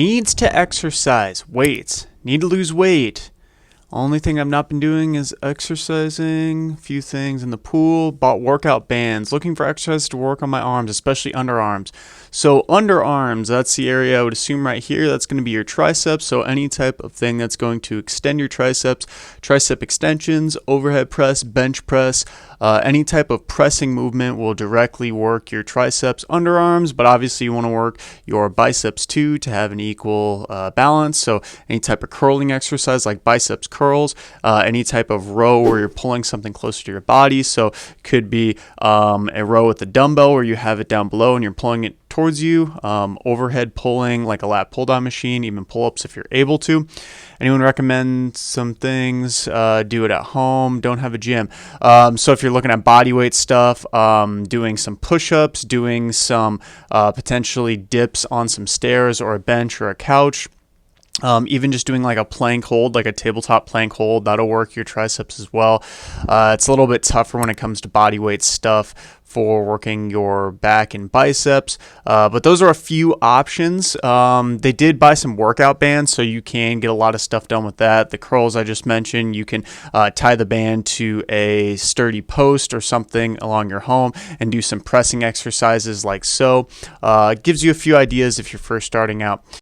Needs to exercise. Weights. Need to lose weight. Only thing I've not been doing is exercising, a few things in the pool, bought workout bands, looking for exercise to work on my arms, especially underarms. So underarms, that's the area I would assume right here. That's going to be your triceps. So any type of thing that's going to extend your triceps, tricep extensions, overhead press, bench press, any type of pressing movement will directly work your triceps, underarms, but obviously you want to work your biceps too to have an equal balance. So any type of curling exercise like biceps curls, any type of row where you're pulling something closer to your body. So it could be a row with a dumbbell where you have it down below and you're pulling it towards you, overhead pulling like a lat pull down machine, even pull-ups if you're able to. Anyone recommend some things? Do it at home. Don't have a gym. So if you're looking at body weight stuff, doing some push-ups, doing some potentially dips on some stairs or a bench or a couch. Even just doing like a plank hold, like a tabletop plank hold, that'll work your triceps as well. It's a little bit tougher when it comes to body weight stuff for working your back and biceps, but those are a few options. They did buy some workout bands, so you can get a lot of stuff done with that. The curls I just mentioned, you can tie the band to a sturdy post or something along your home and do some pressing exercises like so. It gives you a few ideas if you're first starting out.